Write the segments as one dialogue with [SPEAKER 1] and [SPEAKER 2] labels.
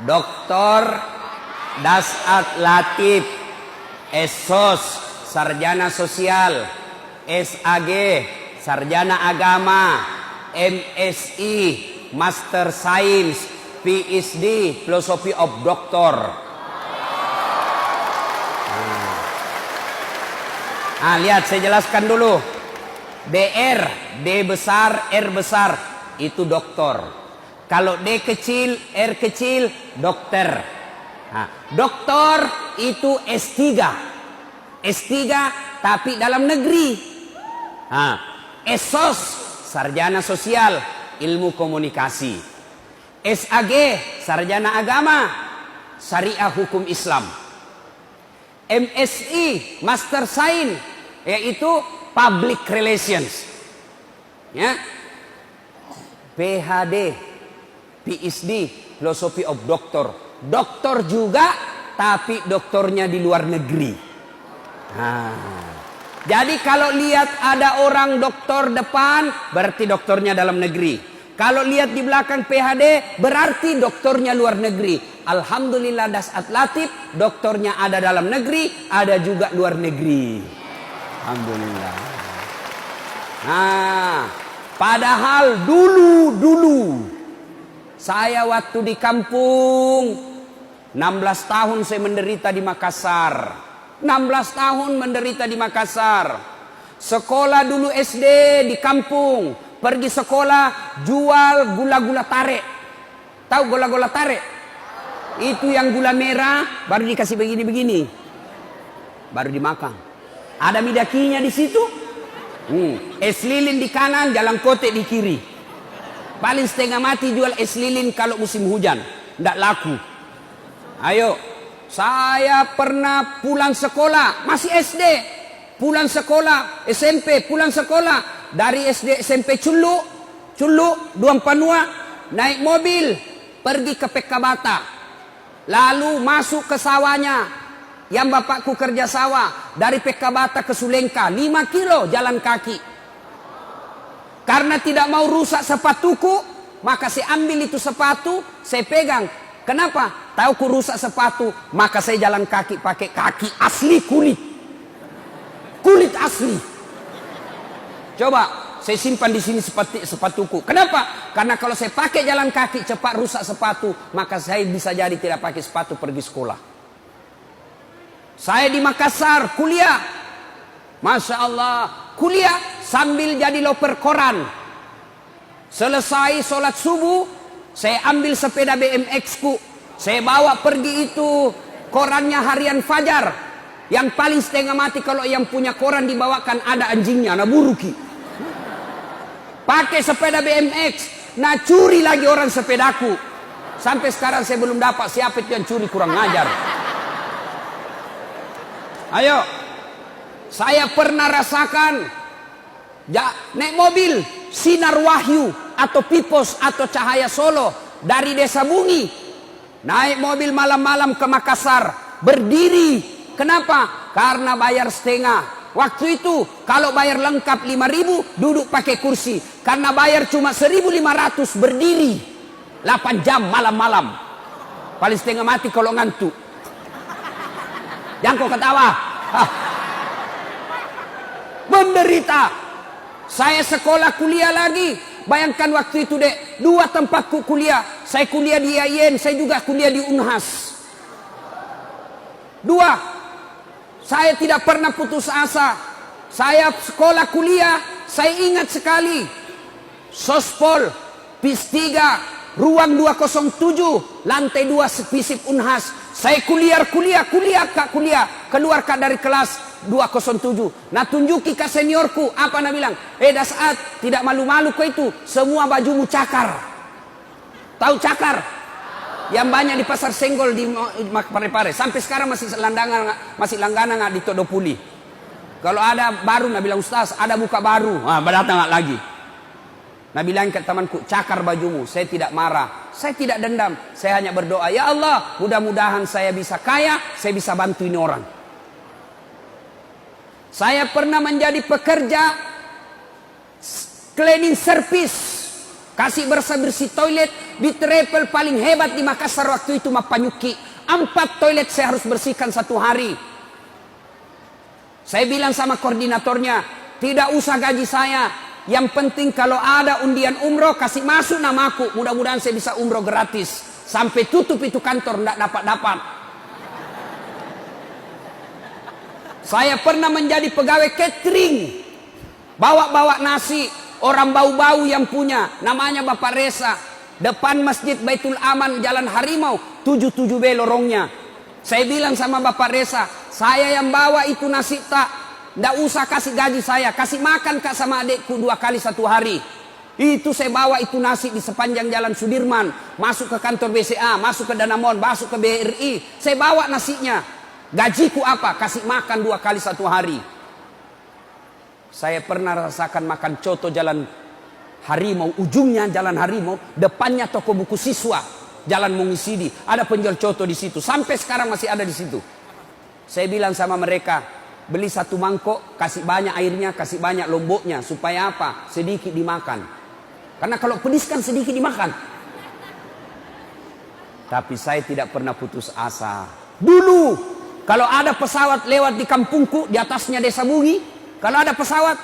[SPEAKER 1] Dr. Dasat Latif, SSOS, Sarjana Sosial, SAG, Sarjana Agama, MSI, Master Science, PhD, Philosophy of Doctor. Lihat saya jelaskan dulu. DR, D besar, R besar, itu doktor. Kalau D kecil, R kecil, dokter. Doktor itu S3. S3 tapi dalam negeri. SSOS, Sarjana Sosial, Ilmu Komunikasi. SAG, Sarjana Agama, Syariah Hukum Islam. MSI, Master Science, yaitu Public Relations. Ya. PhD, PhD, Philosophy of Doctor. Doktor juga, tapi doktornya di luar negeri. Jadi kalau lihat ada orang doktor depan, berarti doktornya dalam negeri. Kalau lihat di belakang PhD, berarti doktornya luar negeri. Alhamdulillah Dasat Latif, doktornya ada dalam negeri, ada juga luar negeri. Alhamdulillah. Padahal dulu saya waktu di kampung 16 tahun saya menderita di Makassar. 16 tahun menderita di Makassar. Sekolah dulu SD di kampung, pergi sekolah jual gula-gula tarik. Tahu gula-gula tarik? Itu yang gula merah baru dikasih begini-begini. Baru dimakan. Ada midakinya di situ. Es lilin di kanan, jalan kotek di kiri. Paling setengah mati jual es lilin kalau musim hujan. Nggak laku. Ayo, saya pernah pulang sekolah, masih SD. Pulang sekolah, SMP, pulang sekolah. Dari SD, SMP Culu, Duan Panua, naik mobil, pergi ke PK Bata. Lalu masuk ke sawahnya. Yang bapakku kerja sawah. Dari PK Bata ke Sulengka, 5 kilo jalan kaki. Karena tidak mau rusak sepatuku, maka saya ambil itu sepatu, saya pegang. Kenapa? Tahu ku rusak sepatu, maka saya jalan kaki pakai kaki asli kulit. Kulit asli. Coba saya simpan di sini sepatuku. Kenapa? Karena kalau saya pakai jalan kaki cepat rusak sepatu, maka saya bisa jadi tidak pakai sepatu pergi sekolah. Saya di Makassar kuliah. Masya Allah, kuliah sambil jadi loper koran. Selesai sholat subuh, saya ambil sepeda BMX ku. Saya bawa pergi itu korannya Harian Fajar. Yang paling setengah mati kalau yang punya koran dibawakan ada anjingnya, nah buruki. Pakai sepeda BMX, nah curi lagi orang sepedaku. Sampai sekarang saya belum dapat siapa itu yang curi, kurang ngajar. Ayo, saya pernah rasakan naik mobil Sinar Wahyu atau Pipos atau Cahaya Solo dari Desa Bungi. Naik mobil malam-malam ke Makassar, berdiri. Kenapa? Karena bayar setengah. Waktu itu kalau bayar lengkap 5.000 duduk pakai kursi. Karena bayar cuma 1.500 berdiri 8 jam malam-malam. Paling setengah mati kalau ngantuk. Jangan kau ketawa. Menderita. Saya sekolah kuliah lagi. Bayangkan waktu itu dek, 2 tempatku kuliah. Saya kuliah di IAIN, saya juga kuliah di Unhas. 2. Saya tidak pernah putus asa. Saya sekolah kuliah, saya ingat sekali. Sospol, PIS 3, ruang 207, lantai 2 FISIP Unhas. Saya kuliah. Keluar kak dari kelas 207. Nah tunjuki ke seniorku, apa nak bilang? Dasat, tidak malu-malu kau itu. Semua bajumu cakar. Tahu cakar? Yang banyak di Pasar Senggol di Parepare. Sampai sekarang masih langganan di Todopuli. Kalau ada baru, nak bilang Ustaz, ada buka baru. Datang lagi. Nah bilang ke temanku, cakar bajumu. Saya tidak marah, saya tidak dendam. Saya hanya berdoa, ya Allah, mudah-mudahan saya bisa kaya, saya bisa bantu ini orang. Saya pernah menjadi pekerja cleaning service Kasih bersih-bersih toilet di travel paling hebat di Makassar waktu itu Mapanyuki. 4 toilet saya harus bersihkan 1 hari. Saya bilang sama koordinatornya, tidak usah gaji saya. Yang penting kalau ada undian umroh kasih masuk namaku. Mudah-mudahan saya bisa umroh gratis. Sampai tutup itu kantor tidak dapat-dapat. Saya pernah menjadi pegawai catering. Bawa-bawa nasi. Orang bau-bau yang punya. Namanya Bapak Reza. Depan Masjid Baitul Aman Jalan Harimau. 77B lorongnya. Saya bilang sama Bapak Reza. Saya yang bawa itu nasi tak. Tidak usah kasih gaji saya. Kasih makan kak sama adekku 2 kali 1 hari. Itu saya bawa itu nasi di sepanjang Jalan Sudirman. Masuk ke kantor BCA. Masuk ke Danamon. Masuk ke BRI. Saya bawa nasinya. Gajiku apa? Kasih makan 2 kali 1 hari. Saya pernah rasakan makan coto Jalan Harimau. Ujungnya Jalan Harimau. Depannya toko buku siswa. Jalan Mungisidi. Ada penjual coto di situ. Sampai sekarang masih ada di situ. Saya bilang sama mereka. Beli 1 mangkok. Kasih banyak airnya. Kasih banyak lomboknya. Supaya apa? Sedikit dimakan. Karena kalau pedis kan sedikit dimakan. Tapi saya tidak pernah putus asa. Dulu. Kalau ada pesawat lewat di kampungku. Di atasnya Desa Bungi. Kalau ada pesawat.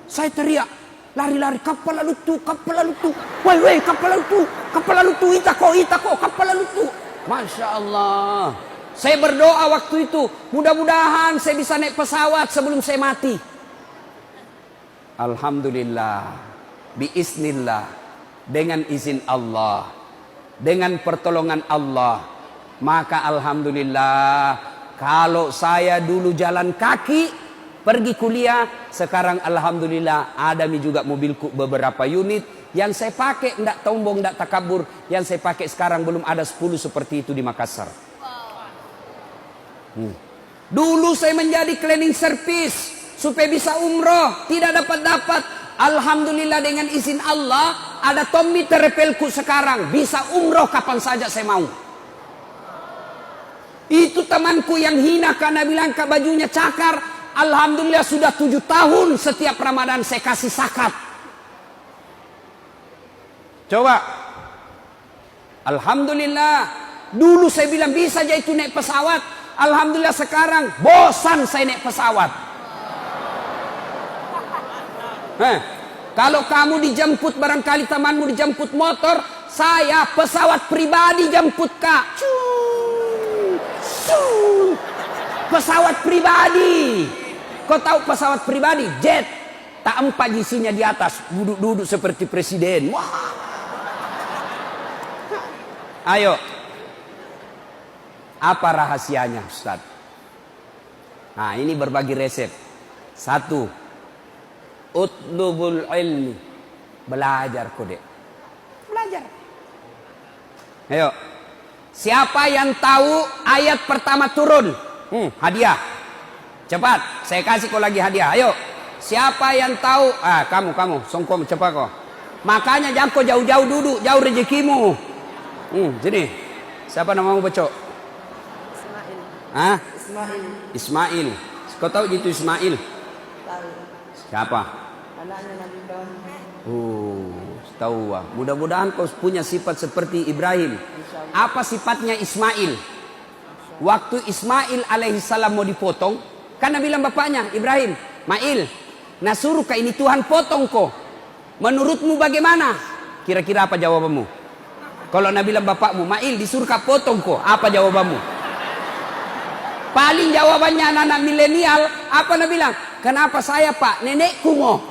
[SPEAKER 1] Saya teriak. Lari-lari. Kapal lalu tu. Kapal lalu tu. Woi. Kapal lalu tu. Kapal lalu tu. Itako. Kapal lalu tu. Masya Allah. Saya berdoa waktu itu. Mudah-mudahan saya bisa naik pesawat sebelum saya mati. Alhamdulillah. Biiznillah. Dengan izin Allah. Dengan pertolongan Allah. Maka alhamdulillah. Kalau saya dulu jalan kaki. Pergi kuliah. Sekarang alhamdulillah. Ada juga mobilku beberapa unit. Yang saya pakai. Tidak tombong, tidak takabur. Yang saya pakai sekarang belum ada 10 seperti itu di Makassar. Dulu saya menjadi cleaning service supaya bisa umroh, tidak dapat. Alhamdulillah dengan izin Allah ada Tommy terepelku sekarang bisa umroh kapan saja saya mau. Itu temanku yang hina karena bilang ke bajunya cakar. Alhamdulillah sudah 7 tahun setiap Ramadan saya kasih zakat. Coba. Alhamdulillah. Dulu saya bilang bisa aja itu naik pesawat. Alhamdulillah sekarang bosan saya naik pesawat. Kalau kamu dijemput barangkali temanmu dijemput motor, saya pesawat pribadi jemput kak. Pesawat pribadi. Kau tahu pesawat pribadi? Jet. Tak 4 isinya di atas, duduk-duduk seperti presiden. Wah. Ayo. Apa rahasianya Ustaz? Nah ini berbagi resep. 1. Utlubul ilmi. Belajar kode. Belajar. Ayo. Siapa yang tahu ayat pertama turun? Hadiah. Cepat. Saya kasih kau lagi hadiah. Ayo. Siapa yang tahu? Kamu. Songkom cepat kau. Makanya jangan kau jauh-jauh duduk. Jauh rezekimu. Sini. Siapa namamu Becok? Ismail. Kau tahu gitu Ismail? Tahu. Siapa? Anaknya Nabi Ibrahim. Tahu. Mudah-mudahan kau punya sifat seperti Ibrahim. Apa sifatnya Ismail? Waktu Ismail alaihissalam mau dipotong, karena bilang bapaknya Ibrahim, Mail, nasuruh ke ini Tuhan potong kau. Menurutmu bagaimana? Kira-kira apa jawabanmu? Kalau Nabi bilang bapakmu, Mail disuruh kau potong kau, apa jawabanmu? Paling jawabannya anak-anak milenial, apa Nabi bilang? Kenapa saya pak? Nenekku mau.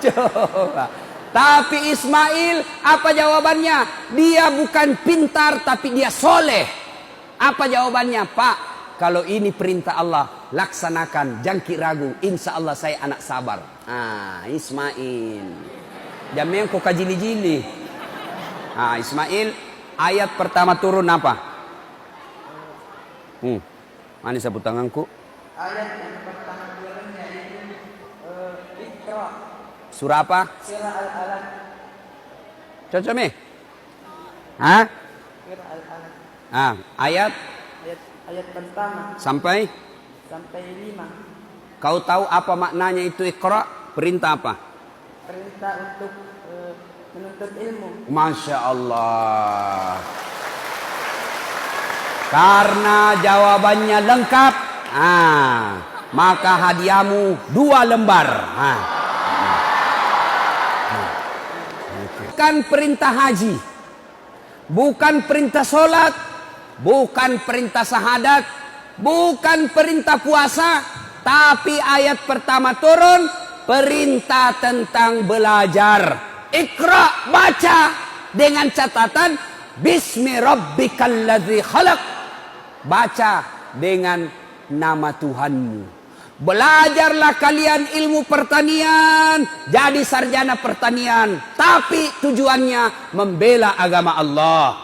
[SPEAKER 1] Coba. Tapi Ismail, apa jawabannya? Dia bukan pintar, tapi dia soleh. Apa jawabannya? Pak, kalau ini perintah Allah, laksanakan. Jangan ragu, insya Allah saya anak sabar. Ismail. Jangan kau kajili-jili. Ismail, ayat pertama turun apa? Mana sapu tanganku? Ayat yang pertama turunnya itu Iqra. Surah apa? Surah Al-Alaq. Cocok nih? Surah Al-Alaq. Ayat pertama. Sampai
[SPEAKER 2] 5.
[SPEAKER 1] Kau tahu apa maknanya itu Iqra? Perintah apa?
[SPEAKER 2] Perintah untuk menuntut ilmu.
[SPEAKER 1] Masya Allah. Karena jawabannya lengkap, maka hadiahmu 2 lembar. Bukan perintah haji, bukan perintah sholat, bukan perintah syahadat, bukan perintah puasa, tapi ayat pertama turun perintah tentang belajar. Iqra, baca dengan catatan bismi rabbikal ladzi khalaq. Baca dengan nama Tuhanmu. Belajarlah kalian ilmu pertanian, jadi sarjana pertanian, tapi tujuannya membela agama Allah.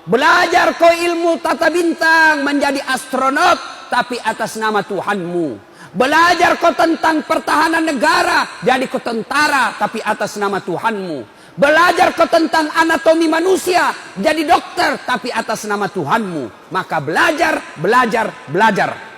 [SPEAKER 1] Belajar kau ilmu tata bintang, menjadi astronot, tapi atas nama Tuhanmu. Belajar kau tentang pertahanan negara, jadi kau tentara, tapi atas nama Tuhanmu. Belajar kau tentang anatomi manusia, jadi dokter, tapi atas nama Tuhanmu. Maka belajar, belajar, belajar.